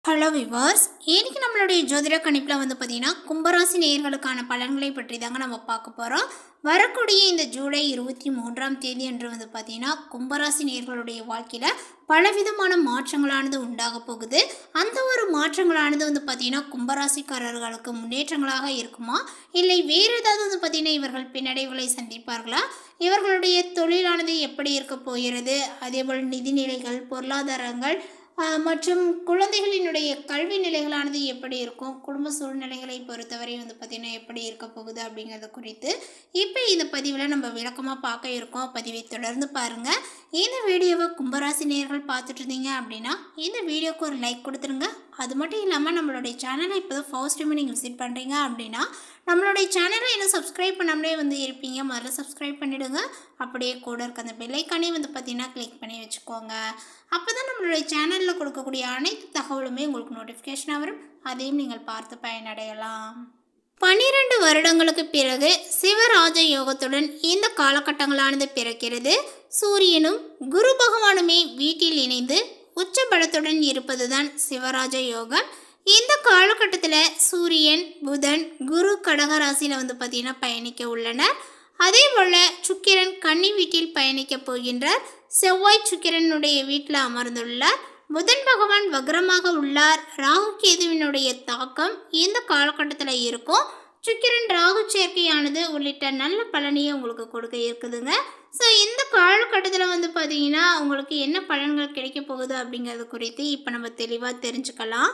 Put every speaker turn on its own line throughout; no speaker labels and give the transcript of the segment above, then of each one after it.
Hello viewers, இன்னைக்கு நம்மளுடைய ஜோதிட கணிப்பில் பார்த்தீங்கன்னா கும்பராசி நேயர்களுக்கான பலன்களை பற்றி தாங்க நம்ம பார்க்க போகிறோம். வரக்கூடிய இந்த ஜூலை 23ஆம் தேதி அன்று பார்த்தீங்கன்னா கும்பராசி நேயர்களுடைய வாழ்க்கையில் பலவிதமான மாற்றங்களானது உண்டாக போகுது. அந்த ஒரு மாற்றங்களானது பார்த்தீங்கன்னா கும்பராசிக்காரர்களுக்கு முன்னேற்றங்களாக இருக்குமா, இல்லை வேறு ஏதாவது பார்த்தீங்கன்னா இவர்கள் பின்னடைவுகளை சந்திப்பார்களா, இவர்களுடைய தொழிலானது எப்படி இருக்க போகிறது, அதேபோல் நிதிநிலைகள், பொருளாதாரங்கள் மற்றும் குழந்தைகளினுடைய கல்வி நிலைகளானது எப்படி இருக்கும், குடும்ப சூழ்நிலைகளை பொறுத்தவரை பார்த்திங்கன்னா எப்படி இருக்க போகுது அப்படிங்கிறத குறித்து இப்போ இந்த பதிவில் நம்ம விளக்கமாக பார்க்க இருக்கோம். பதிவை தொடர்ந்து பாருங்கள். இந்த வீடியோவை கும்பராசி நேயர்கள் பார்த்துட்டு இருந்தீங்க அப்படின்னா இந்த வீடியோவுக்கு ஒரு லைக் கொடுத்துருங்க. அது மட்டும் இல்லாமல் நம்மளுடைய சேனலை இப்போ தான் ஃபர்ஸ்ட் டைம் நீங்கள் விசிட் பண்ணுறீங்க அப்படின்னா நம்மளுடைய சேனலை இன்னும் சப்ஸ்கிரைப் பண்ணாமலே இருப்பீங்க. முதல்ல சப்ஸ்கிரைப் பண்ணிவிடுங்க. அப்படியே கூட இருக்க அந்த பெல்லைக்கானே பார்த்தீங்கன்னா கிளிக் பண்ணி வச்சுக்கோங்க. அப்போ தான் நம்மளுடைய சேனலில் கொடுக்கக்கூடிய அனைத்து தகவலுமே உங்களுக்கு நோட்டிஃபிகேஷனாக வரும். அதையும் நீங்கள் பார்த்து பயனடையலாம். 12 வருடங்களுக்கு பிறகு சிவராஜ யோகத்துடன் இந்த காலகட்டங்களானது பிறக்கிறது. சூரியனும் குரு பகவானுமே வீட்டில் இணைந்து உச்ச பலத்துடன் இருப்பதுதான் சிவராஜ யோகம். இந்த காலகட்டத்தில் சூரியன், புதன், குரு கடகராசியில் பார்த்தீங்கன்னா பயணிக்க உள்ளனர். அதே போல் சுக்கிரன் கன்னி வீட்டில் பயணிக்க போகின்றார். செவ்வாய் சுக்கிரனுடைய வீட்டில் அமர்ந்துள்ளார். புதன் பகவான் வக்ரமாக உள்ளார். ராகு கேதுவினுடைய தாக்கம் இந்த காலகட்டத்தில் இருக்கும். சுக்கிரன் ராகு சேர்க்கையானது உள்ளிட்ட நல்ல பலனையை உங்களுக்கு கொடுக்க இருக்குதுங்க. ஸோ இந்த காலகட்டத்தில் பார்த்தீங்கன்னா உங்களுக்கு என்ன பலன்கள் கிடைக்க போகுது அப்படிங்கிறது குறித்து இப்போ நம்ம தெளிவாக தெரிஞ்சுக்கலாம்.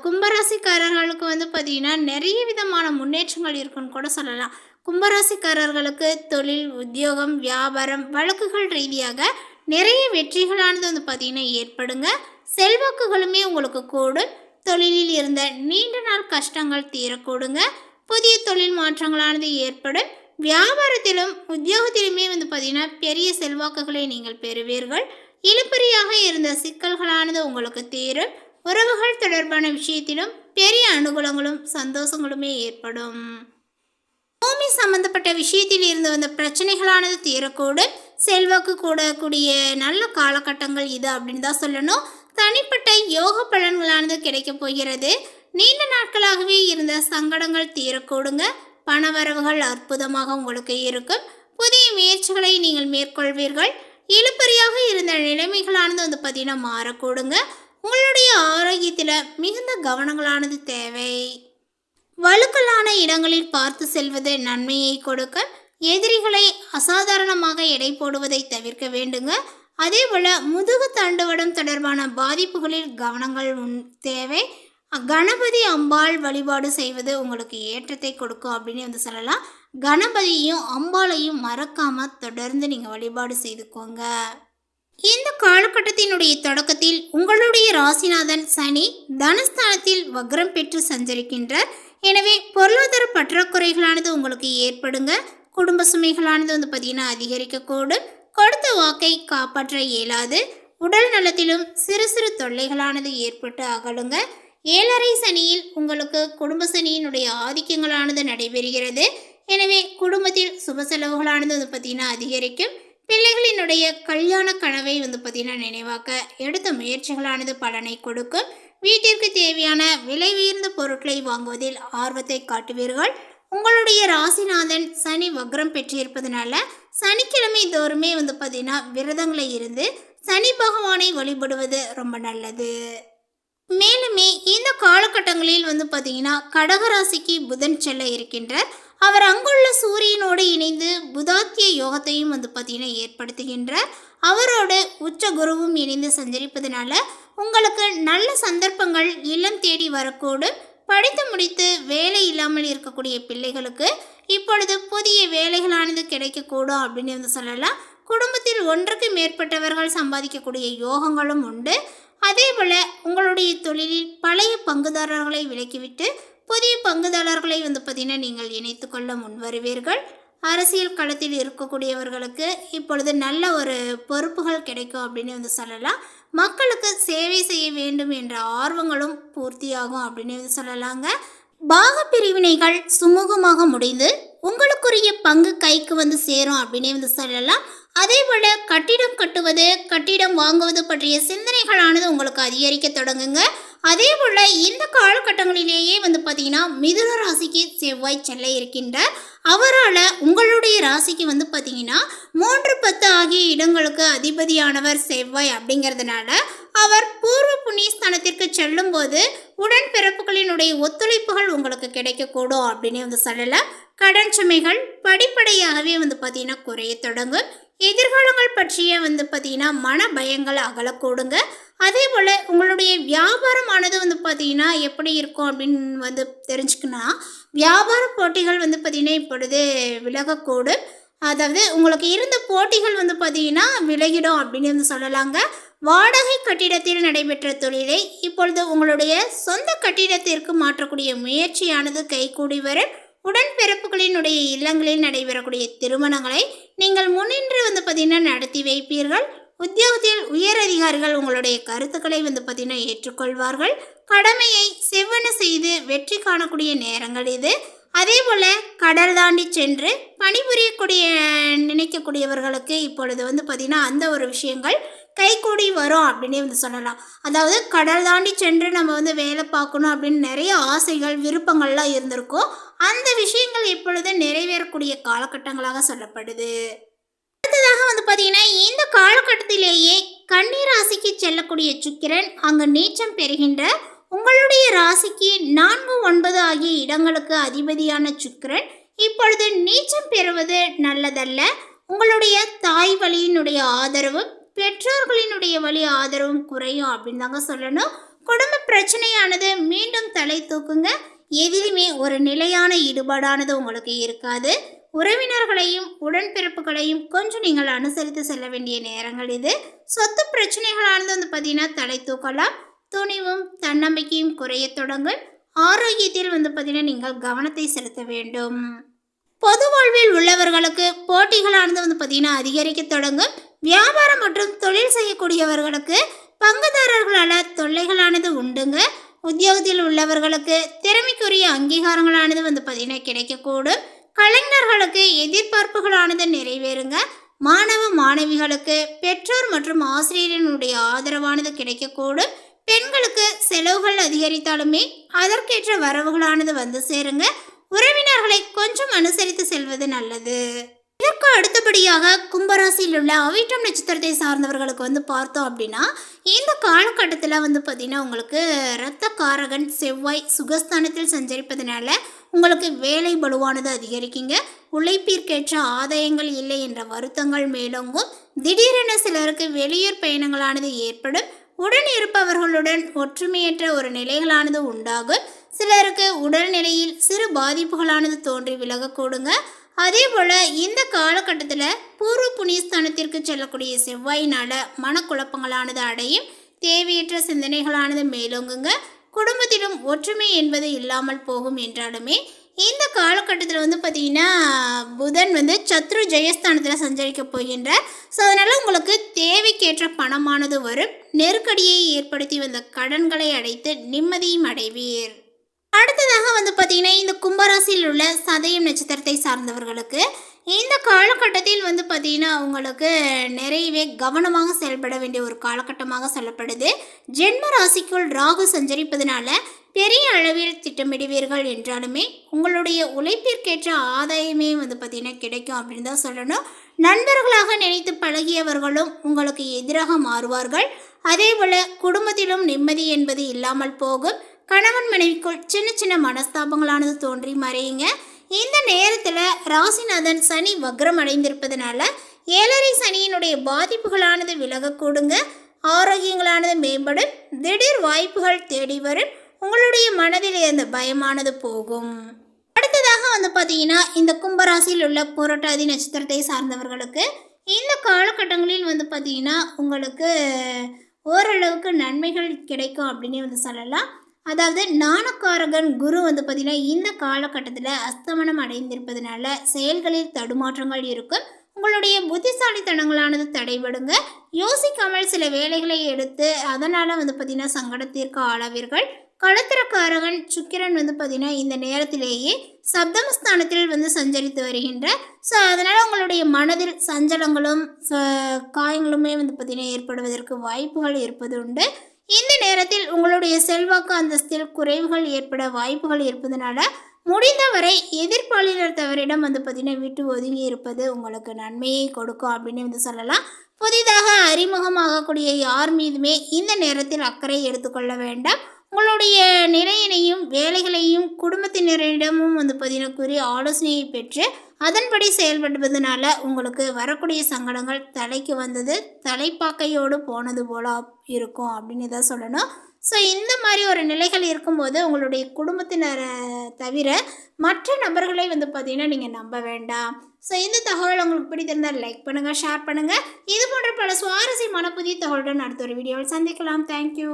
கும்பராசிக்காரர்களுக்கு பார்த்தீங்கன்னா நிறைய விதமான முன்னேற்றங்கள் இருக்குன்னு கூட சொல்லலாம். கும்பராசிக்காரர்களுக்கு தொழில், உத்தியோகம், வியாபாரம், வழக்குகள் ரீதியாக நிறைய வெற்றிகளானது பார்த்தீங்கன்னா ஏற்படுங்க. செல்வாக்குகளுமே உங்களுக்கு கூடும். தொழிலில் இருந்த நீண்ட நாள் கஷ்டங்கள் தீரக்கூடுங்க. புதிய தொழில் மாற்றங்களானது ஏற்படும். வியாபாரத்திலும் உத்தியோகத்திலுமே பார்த்தீங்கன்னா பெரிய செல்வாக்குகளை நீங்கள் பெறுவீர்கள். இழுபறியாக இருந்த சிக்கல்களானது உங்களுக்கு தீரும். உறவுகள் தொடர்பான விஷயத்திலும் பெரிய அனுகூலங்களும் சந்தோஷங்களுமே ஏற்படும். பூமி சம்பந்தப்பட்ட விஷயத்தில் இருந்து வந்த பிரச்சனைகளானது தீரக்கூடும். செல்வாக்கு கூடக்கூடிய நல்ல காலகட்டங்கள் இது அப்படின்னு தான் சொல்லணும். தனிப்பட்ட யோக பலன்களானது கிடைக்க போகிறது. நீண்ட நாட்களாகவே இருந்த சங்கடங்கள் தீரக்கூடுங்க. பணவரவுகள் அற்புதமாக உங்களுக்கு இருக்கும். புதிய முயற்சிகளை நீங்கள் மேற்கொள்வீர்கள். இழுபறியாக இருந்த நிலைமைகளானது பார்த்தீங்கன்னா மாறக்கூடுங்க. உங்களுடைய ஆரோக்கியத்தில் மிகுந்த கவனங்களானது தேவை. வழுக்கலான இடங்களில் பார்த்து செல்வது நன்மையை கொடுக்க. எதிரிகளை அசாதாரணமாக எடை போடுவதை தவிர்க்க வேண்டுங்க. அதே போல் முதுகு தண்டுவடம் தொடர்பான பாதிப்புகளில் கவனங்கள் தேவை. கணபதி அம்பாள் வழிபாடு செய்வது உங்களுக்கு ஏற்றத்தை கொடுக்கும் அப்படின்னு சொல்லலாம். கணபதியும் அம்பாளையும் மறக்காமல் தொடர்ந்து நீங்கள் வழிபாடு செய்துக்கோங்க. இந்த காலகட்டத்தினுடைய தொடக்கத்தில் உங்களுடைய ராசிநாதன் சனி தனஸ்தானத்தில் வக்ரம் பெற்று சஞ்சரிக்கின்றார். எனவே பொருளாதார பற்றாக்குறைகளானது உங்களுக்கு ஏற்படுங்க. குடும்ப சுமைகளானது பார்த்தீங்கன்னா அதிகரிக்கக்கூடும். கொடுத்த வாக்கை காப்பாற்ற இயலாது. உடல் நலத்திலும் சிறு சிறு தொல்லைகளானது ஏற்பட்டு அகலுங்க. 7.5 சனியில் உங்களுக்கு குடும்ப சனியினுடைய ஆதிக்கங்களானது நடைபெறுகிறது. எனவே குடும்பத்தில் சுப செலவுகளானது பார்த்தீங்கன்னா அதிகரிக்கும். பிள்ளைகளினுடைய கல்யாண கனவை பார்த்தீங்கன்னா நினைவாக்க எடுத்த முயற்சிகளானது பலனை கொடுக்கும். வீட்டிற்கு தேவையான விலை உயர்ந்த பொருட்களை வாங்குவதில் ஆர்வத்தை காட்டுவீர்கள். உங்களுடைய ராசிநாதன் சனி வக்ரம் பெற்றிருப்பதனால சனிக்கிழமை தோறுமே பார்த்தீங்கன்னா விரதங்களை இருந்து சனி பகவானை வழிபடுவது ரொம்ப நல்லது. மேலுமே இந்த காலகட்டங்களில் பார்த்தீங்கன்னா கடகராசிக்கு புதன் செல்ல இருக்கின்றார். அவர் அங்குள்ள சூரியனோடு இணைந்து புதாத்திய யோகத்தையும் பார்த்தீங்கன்னா ஏற்படுத்துகின்றார். அவரோடு உச்ச குருவும் இணைந்து சஞ்சரிப்பதனால உங்களுக்கு நல்ல சந்தர்ப்பங்கள் இல்லம் தேடி வரக்கூடும். படித்து முடித்து வேலை இல்லாமல் இருக்கக்கூடிய பிள்ளைகளுக்கு இப்பொழுது புதிய வேலைகளானது கிடைக்கக்கூடும் அப்படின்னு சொல்லலாம். குடும்பத்தில் ஒன்றுக்கு மேற்பட்டவர்கள் சம்பாதிக்கக்கூடிய யோகங்களும் உண்டு. அதே போல் உங்களுடைய தொழிலில் பழைய பங்குதாரர்களை விலக்கிவிட்டு புதிய பங்குதாரர்களை பார்த்தீங்கன்னா நீங்கள் இணைத்து கொள்ள முன்வருவீர்கள். அரசியல் களத்தில் இருக்கக்கூடியவர்களுக்கு இப்பொழுது நல்ல ஒரு பொறுப்புகள் கிடைக்கும் அப்படின்னு சொல்லலாம். மக்களுக்கு சேவை செய்ய வேண்டும் என்ற ஆர்வங்களும் பூர்த்தியாகும் அப்படின்னு சொல்லலாங்க. பாக பிரிவினைகள் சுமூகமாக முடிந்து உங்களுக்குரிய பங்கு கைக்கு சேரும் அப்படின்னு சொல்லலாம். அதே போல் கட்டிடம் கட்டுவது, கட்டிடம் வாங்குவது பற்றிய சிந்தனைகளானது உங்களுக்கு அதிகரிக்க தொடங்குங்க. அதே போல் இந்த காலகட்டங்களிலேயே வந்து பார்த்தீங்கன்னா மிதுன ராசிக்கு செவ்வாய் செல்ல இருக்கின்றார். அவரால் உங்களுடைய ராசிக்கு வந்து பார்த்தீங்கன்னா 3, 10 ஆகிய இடங்களுக்கு அதிபதியானவர் செவ்வாய் அப்படிங்கிறதுனால அவர் பூர்வ புண்ணியஸ்தானத்திற்கு செல்லும் போது உடன்பிறப்புகளினுடைய ஒத்துழைப்புகள் உங்களுக்கு கிடைக்கக்கூடும் அப்படின்னு வந்து சொல்லலாம். கடன் சுமைகள் படிப்படியாகவே வந்து பார்த்தீங்கன்னா குறைய தொடங்கும். எதிர்காலங்கள் பற்றிய வந்து பார்த்தீங்கன்னா மன பயங்கள் அகலக்கூடுங்க. அதே போல் உங்களுடைய வியாபாரமானது வந்து பார்த்தீங்கன்னா எப்படி இருக்கும் அப்படின்னு வந்து தெரிஞ்சுக்கணும். வியாபார போட்டிகள் வந்து பார்த்தீங்கன்னா இப்பொழுது விலகக்கூடும். அதாவது உங்களுக்கு இருந்த போட்டிகள் வந்து பார்த்தீங்கன்னா விலகிடும் அப்படின்னு வந்து சொல்லலாங்க. வாடகை கட்டிடத்தில் நடைபெற்ற தொழிலை இப்பொழுது உங்களுடைய சொந்த கட்டிடத்திற்கு மாற்றக்கூடிய முயற்சியானது கைகூடி வரும். உடன்பிறப்புகளினுடைய இல்லங்களில் நடைபெறக்கூடிய திருமணங்களை நீங்கள் முன்னின்று வந்து பார்த்தீங்கன்னா நடத்தி வைப்பீர்கள். உத்தியோகத்தில் உயர் அதிகாரிகள் உங்களுடைய கருத்துக்களை வந்து பார்த்தீங்கன்னா ஏற்றுக்கொள்வார்கள். கடமையை செவ்வன செய்து வெற்றி காணக்கூடிய நேரங்கள் இது. அதே போல் கடல் தாண்டி சென்று பணிபுரியக்கூடிய நினைக்கக்கூடியவர்களுக்கு இப்பொழுது வந்து பார்த்திங்கன்னா அந்த ஒரு விஷயங்கள் கைகூடி வரும் அப்படின்னே வந்து சொல்லலாம். அதாவது கடல் தாண்டி சென்று நம்ம வந்து வேலை பார்க்கணும் அப்படின்னு நிறைய ஆசைகள் விருப்பங்கள்லாம் இருந்திருக்கும். அந்த விஷயங்கள் இப்பொழுது நிறைவேறக்கூடிய காலகட்டங்களாக சொல்லப்படுது. அடுத்ததாக வந்து பார்த்தீங்கன்னா இந்த காலகட்டத்திலேயே கன்னி ராசிக்கு செல்லக்கூடிய சுக்கிரன் அங்கு நீச்சம் பெறுகின்ற உங்களுடைய ராசிக்கு 4, 9 ஆகிய இடங்களுக்கு அதிபதியான சுக்கிரன் இப்பொழுது நீச்சம் பெறுவது நல்லதல்ல. உங்களுடைய தாய் வழியினுடைய ஆதரவும் பெற்றோர்களினுடைய வழி ஆதரவும் குறையும் அப்படின்னு தாங்க சொல்லணும். குடும்ப பிரச்சனையானது மீண்டும் தலை தூக்குங்க. எதிலுமே ஒரு நிலையான ஈடுபாடானது உங்களுக்கு இருக்காது. உறவினர்களையும் உடன்பிறப்புகளையும் கொஞ்சம் நீங்கள் அனுசரித்து செல்ல வேண்டிய நேரங்கள் இது. சொத்து பிரச்சனைகளானது வந்து பார்த்தீங்கன்னா தலை தூக்கலாம். துணிவும் தன்னம்பிக்கையும் குறைய தொடங்கும். ஆரோக்கியத்தில் வந்து பார்த்தீங்கன்னா நீங்கள் கவனத்தை செலுத்த வேண்டும். பொது வாழ்வில் உள்ளவர்களுக்கு போட்டிகளானது வந்து பார்த்தீங்கன்னா அதிகரிக்க தொடங்கும். வியாபாரம் மற்றும் தொழில் செய்யக்கூடியவர்களுக்கு பங்குதாரர்களால் தொல்லைகளானது உண்டுங்க. உத்தியோகத்தில் உள்ளவர்களுக்கு திறமைக்குரிய அங்கீகாரங்களானது வந்து பார்த்தீங்கன்னா கிடைக்கக்கூடும். கலைஞர்களுக்கு எதிர்பார்ப்புகளானது நிறைவேறுங்க. மாணவ மாணவிகளுக்கு பெற்றோர் மற்றும் ஆசிரியரினுடைய ஆதரவானது கிடைக்கக்கூடும். பெண்களுக்கு செலவுகள் அதிகரித்தாலுமே அதற்கேற்ற வரவுகளானது வந்து சேருங்க. உறவினர்களை கொஞ்சம் அனுசரித்து செல்வது நல்லது. இதற்கு அடுத்தபடியாக கும்பராசியில் உள்ள அவிட்டம் நட்சத்திரத்தை சார்ந்தவர்களுக்கு வந்து பார்த்தோம் அப்படின்னா இந்த காலகட்டத்தில் வந்து பார்த்திங்கன்னா உங்களுக்கு இரத்த காரகன் செவ்வாய் சுகஸ்தானத்தில் சஞ்சரிப்பதனால உங்களுக்கு வேலை பலுவானது அதிகரிக்குங்க. உழைப்பிற்கேற்ற ஆதாயங்கள் இல்லை என்ற வருத்தங்கள் மேலோங்கும். திடீரென சிலருக்கு வெளியூர் பயணங்களானது ஏற்படும். உடன் இருப்பவர்களுடன் ஒற்றுமையற்ற ஒரு நிலைகளானது உண்டாகும். சிலருக்கு உடல்நிலையில் சிறு பாதிப்புகளானது தோன்றி விலகக்கூடுங்க. அதே போல் இந்த காலகட்டத்தில் பூர்வ புண்ணியஸ்தானத்திற்கு செல்லக்கூடிய செவ்வாயினால் மனக்குழப்பங்களானது அடையும். தேவையற்ற சிந்தனைகளானது மேலோங்குங்க. குடும்பத்திலும் ஒற்றுமை என்பது இல்லாமல் போகும் என்றாலுமே இந்த காலகட்டத்தில் வந்து பார்த்திங்கன்னா புதன் வந்து சத்ரு ஜெயஸ்தானத்தில் சஞ்சரிக்க போகின்றார். ஸோ அதனால் உங்களுக்கு தேவைக்கேற்ற பணமானது வரும். நெருக்கடியை ஏற்படுத்தி வந்த கடன்களை அடைத்து நிம்மதியும் அடைவீர். அடுத்ததாக வந்து பார்த்திங்கன்னா இந்த கும்பராசியில் உள்ள சதயம் நட்சத்திரத்தை சார்ந்தவர்களுக்கு இந்த காலகட்டத்தில் வந்து பார்த்திங்கன்னா அவங்களுக்கு நிறையவே கவனமாக செயல்பட வேண்டிய ஒரு காலகட்டமாக சொல்லப்படுது. ஜென்ம ராசிக்குள் ராகு சஞ்சரிப்பதனால பெரிய அளவில் திட்டமிடுவீர்கள் என்றாலுமே உங்களுடைய உழைப்பிற்கேற்ற ஆதாயமே வந்து பார்த்திங்கன்னா கிடைக்கும் அப்படின்னு தான் சொல்லணும். நண்பர்களாக நினைத்து பழகியவர்களும் உங்களுக்கு எதிராக மாறுவார்கள். அதே போல் குடும்பத்திலும் நிம்மதி என்பது இல்லாமல் போகும். கணவன் மனைவிக்குள் சின்ன சின்ன மனஸ்தாபங்களானது தோன்றி மறையுங்க. இந்த நேரத்தில் ராசிநாதன் சனி வக்ரம் அடைந்திருப்பதனால 7.5 சனியினுடைய பாதிப்புகளானது விலகக்கூடுங்க. ஆரோக்கியங்களானது மேம்படும். திடீர் வாய்ப்புகள் தேடி வரும். உங்களுடைய மனதில் இருந்த பயமானது போகும். அடுத்ததாக வந்து பார்த்தீங்கன்னா இந்த கும்பராசியில் உள்ள புரட்டாதி நட்சத்திரத்தை சார்ந்தவர்களுக்கு இந்த காலகட்டங்களில் வந்து பார்த்தீங்கன்னா உங்களுக்கு ஓரளவுக்கு நன்மைகள் கிடைக்கும் அப்படின்னு வந்து சொல்லலாம். அதாவது ஞானக்காரகன் குரு வந்து பார்த்திங்கன்னா இந்த காலகட்டத்தில் அஸ்தமனம் அடைந்திருப்பதனால செயல்களில் தடுமாற்றங்கள் இருக்கும். உங்களுடைய புத்திசாலித்தனங்களானது தடைபடுங்க. யோசிக்காமல் சில வேலைகளை எடுத்து அதனால் வந்து பார்த்திங்கன்னா சங்கடத்திற்கு ஆளாவீர்கள். களத்திரக்காரகன் சுக்கிரன் வந்து பார்த்திங்கன்னா இந்த நேரத்திலேயே சப்தமஸ்தானத்தில் வந்து சஞ்சரித்து வருகின்ற. ஸோ அதனால் உங்களுடைய மனதில் சஞ்சலங்களும் காயங்களுமே வந்து பார்த்திங்கன்னா ஏற்படுவதற்கு வாய்ப்புகள் இருப்பது உண்டு. இந்த நேரத்தில் உங்களுடைய செல்வாக்கு அந்தஸ்தில் குறைவுகள் ஏற்பட வாய்ப்புகள் இருப்பதனால முடிந்தவரை எதிர்பாலினத்தவரிடம் பார்த்தீங்கன்னா விட்டு ஒதுங்கி இருப்பது உங்களுக்கு நன்மையை கொடுக்கும் அப்படின்னு சொல்லலாம். புதிதாக அறிமுகமாகக்கூடிய யார் மீதுமே இந்த நேரத்தில் அக்கறை எடுத்துக்கொள்ள வேண்டாம். உங்களுடைய நிலையினையும் வேலைகளையும் குடும்பத்தினரிடமும் பார்த்தீங்கன்னா கூறி ஆலோசனையை பெற்று அதன்படி செயல்படுவதனால உங்களுக்கு வரக்கூடிய சங்கடங்கள் தலைக்கு வந்தது தலைப்பாக்கையோடு போனது போல இருக்கும் அப்படின்னு தான் சொல்லணும். ஸோ இந்த மாதிரி ஒரு நிலைகள் இருக்கும்போது உங்களுடைய குடும்பத்தினரை தவிர மற்ற நபர்களை பார்த்தீங்கன்னா நீங்கள் நம்ப வேண்டாம். ஸோ இந்த தகவல் உங்களுக்கு பிடித்திருந்தால் லைக் பண்ணுங்கள், ஷேர் பண்ணுங்கள். இது போன்ற பல சுவாரஸ்யமான புதிய தகவலுடன் அடுத்த ஒரு வீடியோவில் சந்திக்கலாம். தேங்க்யூ.